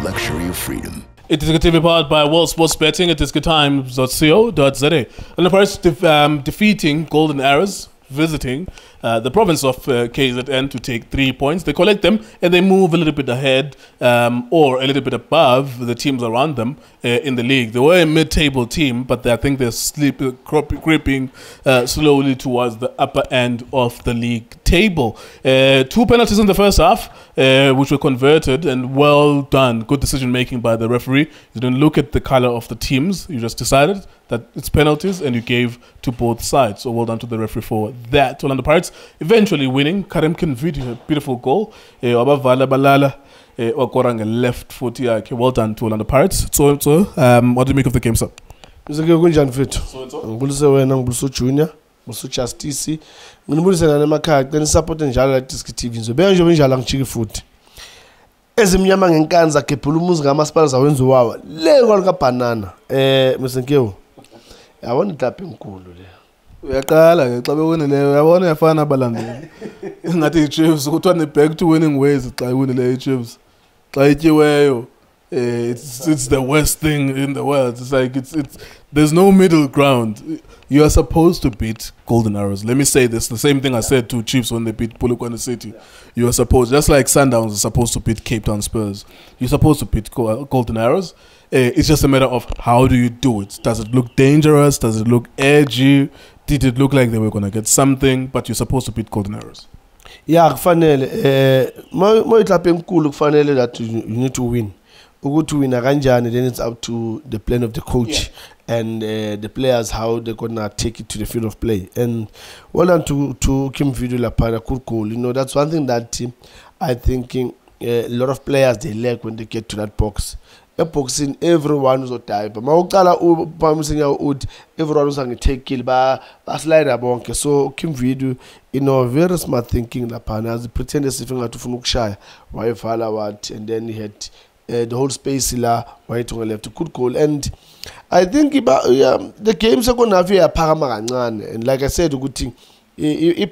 luxury of freedom. iDiskiTV powered by World Sports Betting at iDiskiTimes.co.za. And the first defeating Golden Arrows, visiting the province of KZN to take 3 points. They collect them and they move a little bit ahead or a little bit above the teams around them in the league. They were a mid-table team, but I think they're creeping slowly towards the upper end of the league table. 2 penalties in the first half, which were converted, and well done. Good decision making by the referee. You didn't look at the color of the teams. You just decided that it's penalties and you gave to both sides. So well done to the referee for that. Orlando Pirates eventually winning. Karim Kinvidi, a beautiful goal. Abavala Balala Okorang left foot. Well done to Orlando Pirates. So what do you make of the game, sir? Junior, Justice, ngibulisa namakhaya then support njalo la iDiskiTV ngizobe nje njalo ngichiki futhi ezimnyama ngenkanza kephula umuzi ngamasipala zawenza wawa le kwalika banana misenkewu yabona idapha enkulu le uyaqala ke xa bewinile uyabona uyafana abalandeli ngathi iChiefs kuthiwa ne back to winning ways xa iwinile iChiefs xa ityiweyo it's the worst thing in the world. It's like there's no middle ground. You are supposed to beat Golden Arrows. Let me say this, the same thing I said to Chiefs when they beat Polokwane City. You are supposed, just like Sundowns is supposed to beat Cape Town Spurs, you're supposed to beat Golden Arrows. It's just a matter of how do you do it. Does it look dangerous? Does it look edgy? Did it look like they were going to get something? But you're supposed to beat Golden Arrows. Yeah, kufanele mo idapha enkulu kufanele that you need to win. To win then it's up to the plan of the coach and the players how they're gonna take it to the field of play. And well done to Kim Video Lapana Kurkul. You know, that's one thing that I think a lot of players they lack when they get to that box. A boxing everyone is a type. But everyone is going to take kill by slide abonke. So Kim Video, you know, very smart thinking Lapana as pretend as if you to Funukshire, why follow what, and then he had the whole space la right on the left could call. And I think the games are gonna be a paramaran, and like I said, a good thing.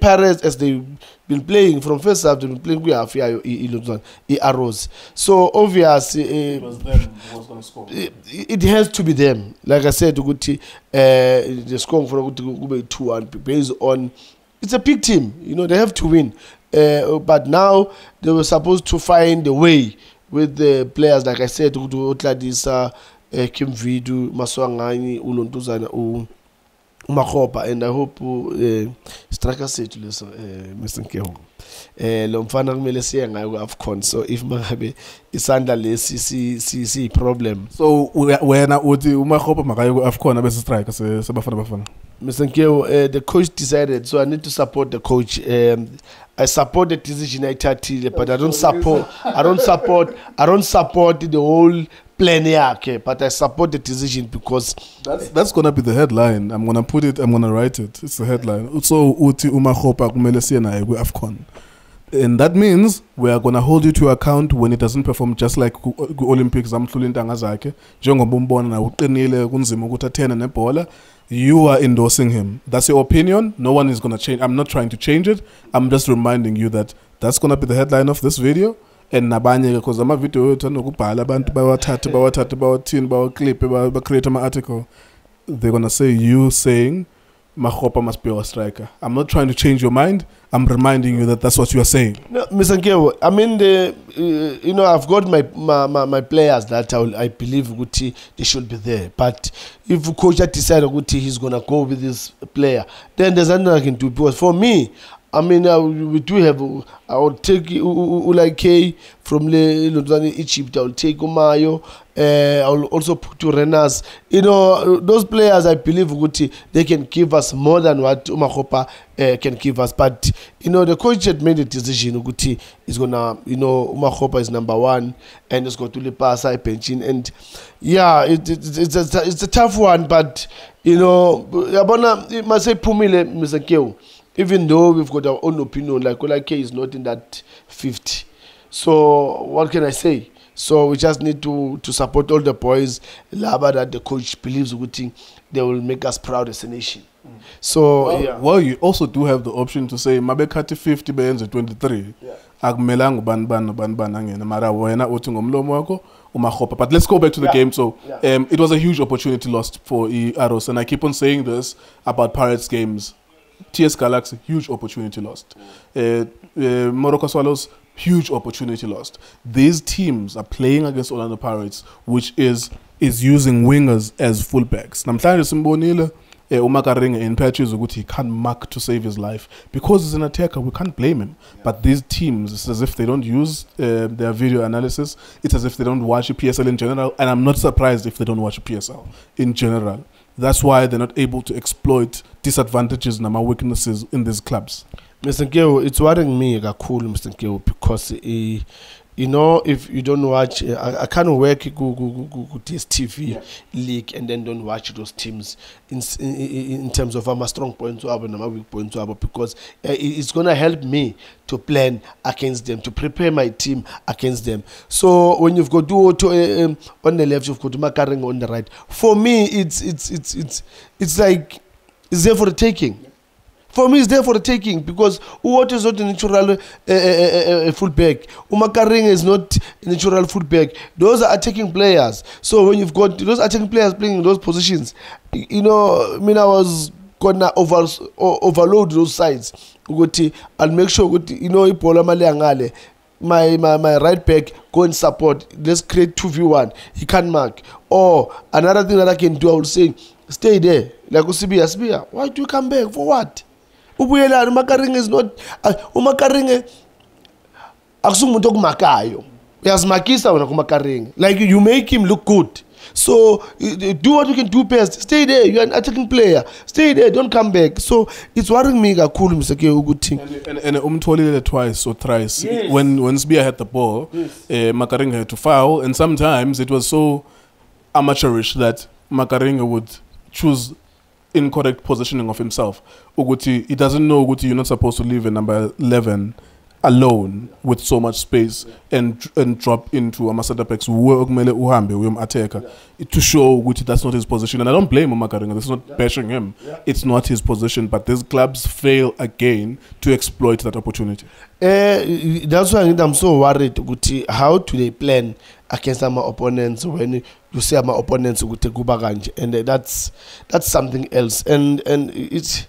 Paris, as they've been playing from first half, they've been playing with arrows. So obviously, it has to be them. Like I said, the score for 2-1 based on it's a big team. You know, they have to win. But now they were supposed to find a way with the players, like I said, Utladisa, Kim Vidu, Maswangani, Uluntuzana, Makgopa, and I hope striker said to listen, Mr. Nkeho. Lomfana Melesiang, I will AFCON. So if Magabe is under less, see problem. So when I would Makgopa Magayo AFCON, I was a striker, Bafana. Mr. Nkeho, the coach decided, so I need to support the coach. I support the decision I take, but I don't support the whole plan here, okay? But I support the decision because that's gonna be the headline. I'm gonna put it. I'm gonna write it. It's the headline. So uti Makgopa kumele siena AFCON, and that means we are gonna hold you to account when it doesn't perform just like Olympics. Amhlula intanga zakhe njengoba umbona na uqinile kunzima ukuthi athene nebhola. You are endorsing him. That's your opinion. No one is going to change. I'm not trying to change it. I'm just reminding you that that's going to be the headline of this video. And nabanye because I'm a video ukubhala abantu bawathatha clip create an article. They're going to say you saying Makgopa must be our striker. I'm not trying to change your mind. I'm reminding you that that's what you are saying. No, Mr. Nkeho, I mean, you know, I've got my players that I believe Guti they should be there. But if the coach decided Guti he's gonna go with this player, then there's nothing I can do. Because for me, I mean, we do have. I will take Ulai from Egypt. I will take Umayo. I will also put to Renas. You know, those players, I believe, they can give us more than what Makgopa can give us. But you know, the coach had made a decision. Guti is gonna, you know, Makgopa is #1, and it's got to Lipasa pension. And yeah, it's a tough one. But you know, Yabona must say Pumile, Mr. Nkeho. Even though we've got our own opinion, like Olake is not in that 50. So what can I say? So we just need to support all the boys, Laba, that the coach believes they will make us proud as a nation. So well, you also do have the option to say Mabekati 50 bands at 23. Yeah. akumelanga ubani angena mara wena uthi ngomlomo wakho uMakgopa. But let's go back to the game. So it was a huge opportunity lost for Arrows, and I keep on saying this about Pirates games. TS Galaxy, huge opportunity lost. Morocco Swallows, huge opportunity lost. These teams are playing against Orlando Pirates, which is using wingers as fullbacks. Namhlanje simbonile uMakaringa in patches ukuthi he can't mark to save his life because he's an attacker. We can't blame him. But these teams, it's as if they don't use their video analysis. It's as if they don't watch PSL in general, and I'm not surprised if they don't watch PSL in general. That's why they're not able to exploit disadvantages and weaknesses in these clubs. Mr. Nkeo, it's worrying me kakhulu, Mr. Nkeo, because you know, if you don't watch, I can't work this TV league and then don't watch those teams in terms of my strong points and my weak points, because it's gonna help me to plan against them, to prepare my team against them. So when you've got Duo on the left, you've got Makgopa on the right. For me, it's like it's there for the taking. For me, it's there for the taking because Uwot is not a natural fullback. Makgopa is not a natural fullback. Those are attacking players. So when you've got those attacking players playing in those positions, you know, I mean, I was gonna overload those sides. I'll make sure, you know, my right back go and support. Let's create 2v1. He can't mark. Or another thing that I can do, I will say, stay there. Like Usibia, why do you come back? For what? Makgopa is not Makgopa akusumuntu okumakayo. Uyazmakisa wena kuMakgopa. Like you make him look good. So do what you can do best. Stay there. You're an attacking player. Stay there. Don't come back. So it's worrying me kakhulu Mr. Nkeo ukuthi and umtholile twice or thrice. Yes. When Spear had the ball, yes. Makgopa had to foul, and sometimes it was so amateurish that Makgopa would choose incorrect positioning of himself. Uguti, he doesn't know Uguti, you're not supposed to leave a number 11 alone with so much space and drop into a center backs to show Uguti that's not his position. And I don't blame Makgopa. This is not bashing him. It's not his position. But these clubs fail again to exploit that opportunity. That's why I'm so worried. Uguti, how do they plan against our opponents when you say my opponents would take Gubaganje, and that's something else. And it's,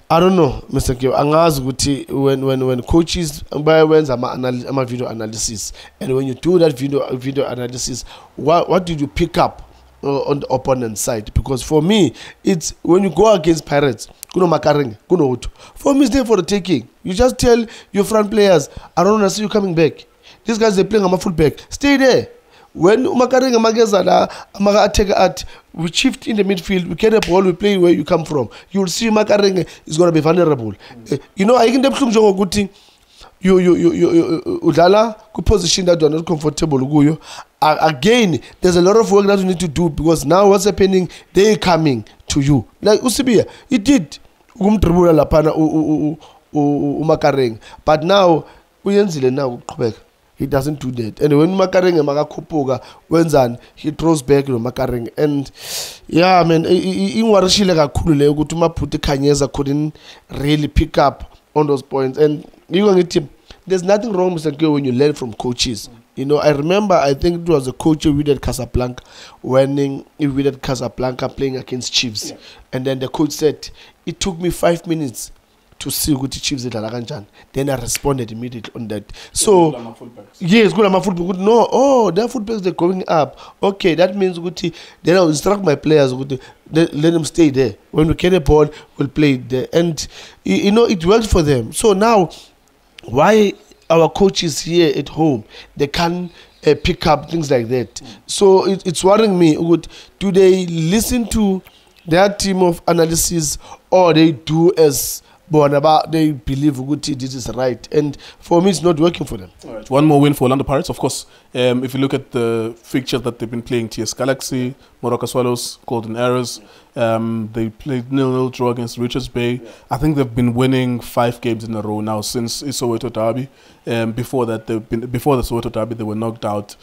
I don't know, Mr. Nkeo. Angazi ukuthi when coaches when video analysis, and when you do that video analysis, what did you pick up on the opponent's side? Because for me, it's when you go against Pirates, for me it's there for the taking. You just tell your front players, I don't want to see you coming back. These guys, they're playing on my fullback. Stay there. When Makgopa Mageza attack at, we shift in the midfield, we get a ball, we play where you come from. You will see Makgopa is going to be vulnerable. You know, I think the good thing. You udlala ku position that you are not comfortable with. Again, there's a lot of work that you need to do because now what's happening, they coming to you. Like Usibia, he did. Makgopa, but now uyenzile now uqhubeka. He doesn't do that. And when Makgopa makakhuphuka wenzani, he throws back to Makgopa. And yeah, man, ingwarishile kakhulu le ukuthi uMaphuti Khanyeza couldn't really pick up on those points. And there's nothing wrong, Mr. Nkeo, when you learn from coaches. You know, I remember, I think it was a coach who did Casablanca when he did Casablanca playing against Chiefs. And then the coach said, it took me 5 minutes to see what the Chiefs did. Then I responded immediately on that. So yes, good my football. No, oh, their footballs they're going up. Okay, that means good. Then I'll instruct my players. Good, let them stay there. When we get a ball, we'll play it there, and you know it worked for them. So now, why our coaches here at home they can't pick up things like that? So it's worrying me. Good, do they listen to their team of analysis or they do as they believe this is right, and for me it's not working for them. All right. One more win for Orlando Pirates, of course. If you look at the fixtures that they've been playing, TS Galaxy, Morocco Swallows, Golden Arrows, they played 0-0 draw against Richards Bay. I think they've been winning 5 games in a row now since Soweto Derby. Before the Soweto Derby, they were knocked out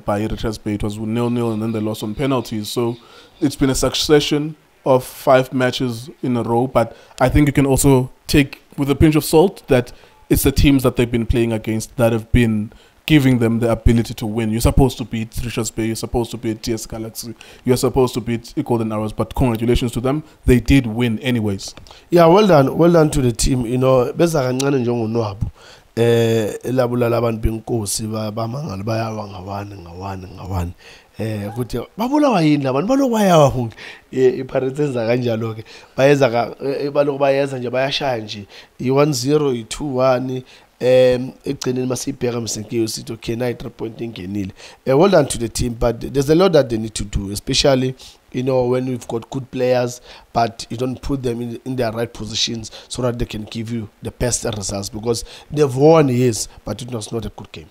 by Richards Bay. It was 0-0, and then they lost on penalties. So it's been a succession of 5 matches in a row, but I think you can also take with a pinch of salt that it's the teams that they've been playing against that have been giving them the ability to win. You're supposed to beat Richards Bay, you're supposed to beat TS Galaxy, you're supposed to beat Golden Arrows, but congratulations to them, they did win anyways. Yeah, well done to the team. You know, beza kancane njengonwabo elabulala abantu benkosi bamangala bayawa ngawani ukuthi babulawa yini labantu balokubayawa konke iPirates enza kanjalo ke bayeza baloko bayeza nje bayashaya nje i1-0 i2-1 ekugcineni masibheka msinkiyo sithi okay na 3 point ingenile. Well done to the team, but there's a lot that they need to do, especially you know when we've got good players but you don't put them in their right positions so that they can give you the best results, because they've won, yes, but it was not a good game.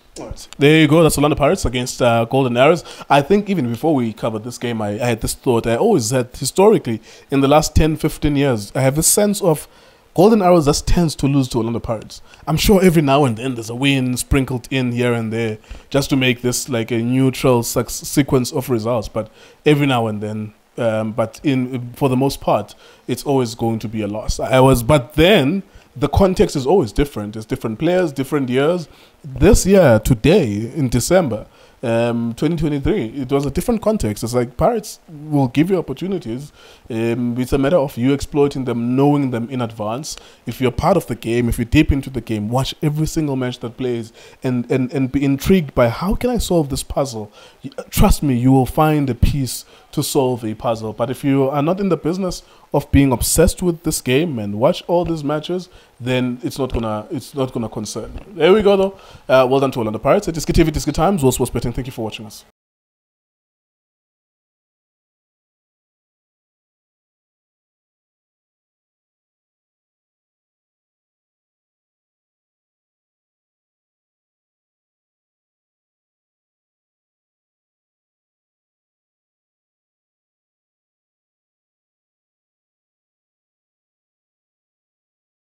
There you go. That's Orlando Pirates against Golden Arrows. I think even before we covered this game, I had this thought. I always had, historically, in the last 10-15 years, I have a sense of Golden Arrows just tends to lose to Orlando Pirates. I'm sure every now and then there's a win sprinkled in here and there just to make this like a neutral sequence of results. But every now and then, for the most part, it's always going to be a loss. But then the context is always different. It's different players, different years. This year, today, in December, 2023, it was a different context. It's like Pirates will give you opportunities. It's a matter of you exploiting them, knowing them in advance. If you're part of the game, if you're deep into the game, watch every single match that plays and be intrigued by how can I solve this puzzle. Trust me, you will find a piece to solve a puzzle. But if you are not in the business of being obsessed with this game and watch all these matches, then it's not gonna concern you. There we go though. Well done to Orlando Pirates. At iDiskiTV, Diski Times, World Sports Betting. Thank you for watching us.